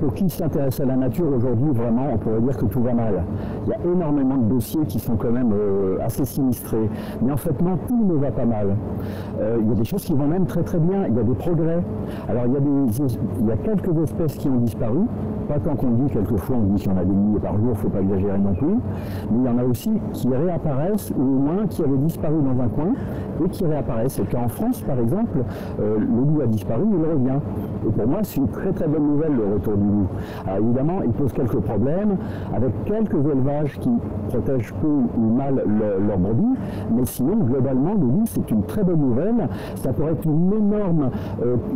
Pour qui s'intéresse à la nature aujourd'hui, vraiment, on pourrait dire que tout va mal. Il y a énormément de dossiers qui sont quand même assez sinistrés. Mais en fait, non, tout ne va pas mal. Il y a des choses qui vont même très très bien. Il y a des progrès. Alors, il y a quelques espèces qui ont disparu. Pas tant qu'on dit, quelquefois, on dit qu'il y en a des milliers par jour, il ne faut pas exagérer non plus. Mais il y en a aussi qui réapparaissent, ou au moins qui avaient disparu dans un coin, et qui réapparaissent. C'est le cas en France, par exemple. Le loup a disparu, il revient. Et pour moi, c'est une très très bonne nouvelle, le retour du loup. Alors évidemment, il pose quelques problèmes, avec quelques élevages qui protègent peu ou mal leur brebis, mais sinon, globalement, le loup, c'est une très bonne nouvelle. Ça pourrait être une énorme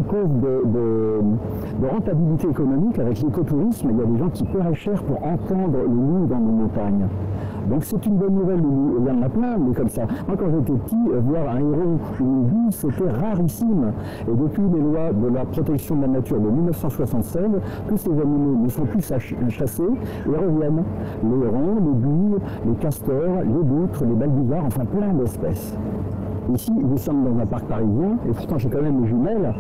cause de rentabilité économique avec l'écotourisme. Il y a des gens qui paieraient cher pour entendre le loup dans nos montagnes. Donc c'est une bonne nouvelle, le loup. Il y en a plein, mais comme ça. Moi, quand j'étais petit, voir un héron ou une bille, c'était rarissime. Et depuis les lois de la protection de la nature de 1976, tous ces animaux ne sont plus chassés et reviennent. Les hérons, les billes, les castors, les loutres, les balbuzards, enfin plein d'espèces. Ici, nous sommes dans un parc parisien, et pourtant j'ai quand même les jumelles.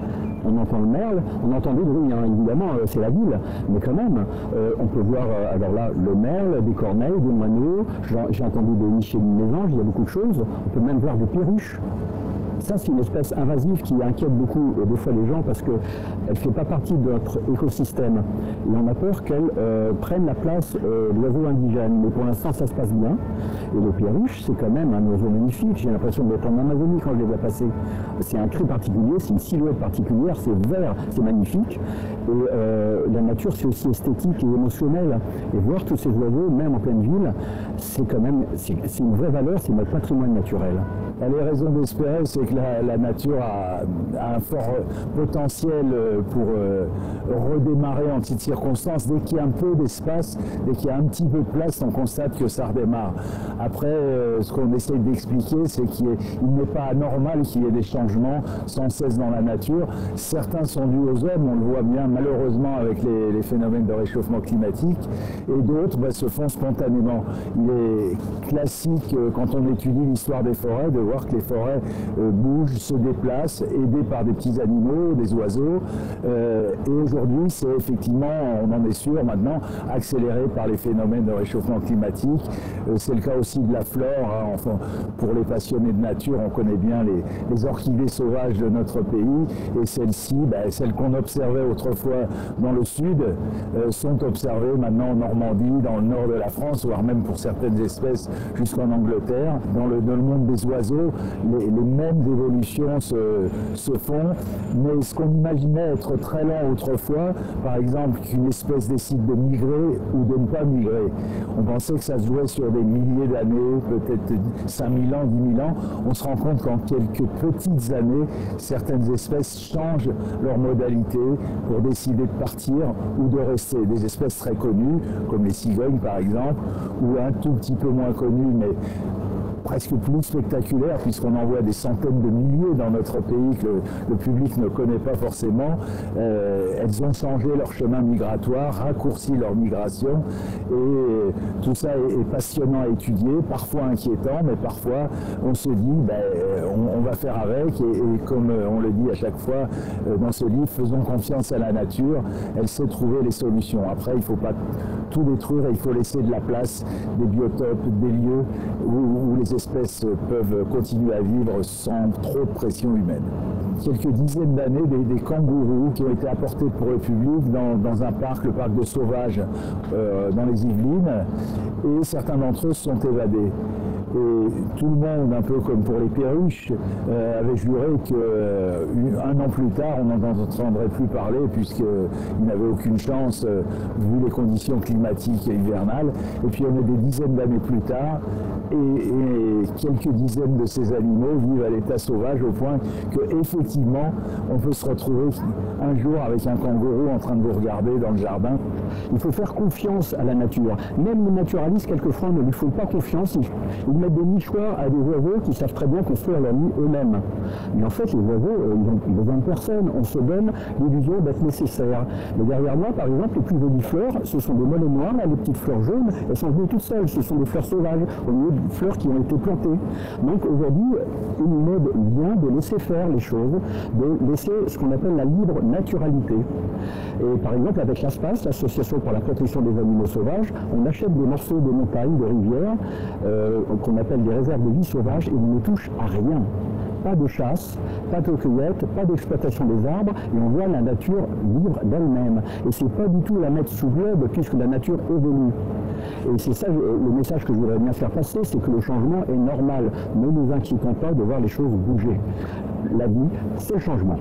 On entend le merle, on entend des bruits, hein, évidemment, c'est la ville, mais quand même, on peut voir, alors là, le merle, des corneilles, des moineaux, j'ai entendu des niches et des mésanges, il y a beaucoup de choses, on peut même voir des perruches. Ça, c'est une espèce invasive qui inquiète beaucoup des fois les gens parce qu'elle ne fait pas partie de notre écosystème. Et on a peur qu'elle prenne la place de l'oiseau indigène. Mais pour l'instant, ça se passe bien. Et le perruche, c'est quand même un oiseau magnifique. J'ai l'impression d'être en Amazonie quand je les vois passer. C'est un cri particulier, c'est une silhouette particulière, c'est vert, c'est magnifique. Et la nature, c'est aussi esthétique et émotionnel. Et voir tous ces oiseaux, même en pleine ville, c'est quand même c'est une vraie valeur, c'est notre patrimoine naturel. Les raisons d'espérer, c'est que la nature a un fort potentiel pour redémarrer en petites circonstances. Dès qu'il y a un peu d'espace, dès qu'il y a un petit peu de place, on constate que ça redémarre. Après, ce qu'on essaye d'expliquer, c'est qu'il n'est pas anormal qu'il y ait des changements sans cesse dans la nature. Certains sont dus aux hommes, on le voit bien malheureusement avec les phénomènes de réchauffement climatique, et d'autres se font spontanément. Il est classique, quand on étudie l'histoire des forêts, de voir que les forêts bougent, se déplacent, aidés par des petits animaux, des oiseaux. Et aujourd'hui, c'est effectivement, on en est sûr maintenant, accéléré par les phénomènes de réchauffement climatique. C'est le cas aussi de la flore. Hein. Enfin, pour les passionnés de nature, on connaît bien les orchidées sauvages de notre pays. Et celles-ci, celles qu'on observait autrefois dans le sud, sont observées maintenant en Normandie, dans le nord de la France, voire même pour certaines espèces jusqu'en Angleterre. Dans le monde des oiseaux, les mêmes évolutions se font, mais ce qu'on imaginait être très lent autrefois, par exemple qu'une espèce décide de migrer ou de ne pas migrer, on pensait que ça se jouait sur des milliers d'années, peut-être 5000 ans, 10 000 ans, on se rend compte qu'en quelques petites années, certaines espèces changent leur modalité pour décider de partir ou de rester. Des espèces très connues, comme les cigognes par exemple, ou un tout petit peu moins connues, mais presque plus spectaculaires, puisqu'on en voit des centaines de milliers dans notre pays que le public ne connaît pas forcément. Elles ont changé leur chemin migratoire, raccourci leur migration, et tout ça est passionnant à étudier, parfois inquiétant, mais parfois on se dit on va faire avec, et comme on le dit à chaque fois dans ce livre, faisons confiance à la nature, elle sait trouver les solutions. Après, il ne faut pas tout détruire, et il faut laisser de la place, des biotopes, des lieux où les espèces peuvent continuer à vivre sans trop de pression humaine. Quelques dizaines d'années, des kangourous qui ont été apportés pour le public dans un parc, le parc de Sauvage, dans les Yvelines, et certains d'entre eux se sont évadés. Et tout le monde, un peu comme pour les perruches, avait juré qu'un an plus tard, on n'en entendrait plus parler puisqu'ils n'avaient aucune chance vu les conditions climatiques et hivernales. Et puis on est des dizaines d'années plus tard et quelques dizaines de ces animaux vivent à l'état sauvage au point qu'effectivement, on peut se retrouver un jour avec un kangourou en train de vous regarder dans le jardin. Il faut faire confiance à la nature. Même les naturalistes, quelquefois, ne lui font pas confiance. Ils mettent des nichoirs à des oiseaux qui savent très bien construire leur nid eux-mêmes. Mais en fait, les oiseaux, ils n'ont besoin de personne. On se donne l'illusion d'être nécessaire. Mais derrière moi, par exemple, les plus jolies fleurs, ce sont des mollets noirs, là, les petites fleurs jaunes, elles sont venues toutes seules. Ce sont des fleurs sauvages, au lieu de fleurs qui ont été été plantées. Donc aujourd'hui, une mode vient de laisser faire les choses, de laisser ce qu'on appelle la libre naturalité. Et par exemple, avec l'ASPAS, l'Association pour la protection des animaux sauvages, on achète des morceaux de montagnes, de rivières, qu'on appelle des réserves de vie sauvage, et on ne touche à rien. Pas de chasse, pas de cueillette, pas d'exploitation des arbres, et on voit la nature vivre d'elle-même. Et c'est pas du tout la mettre sous globe, puisque la nature évolue. Et c'est ça le message que je voudrais bien faire passer, c'est que le changement est normal. Ne nous inquiétons pas de voir les choses bouger. La vie, c'est le changement.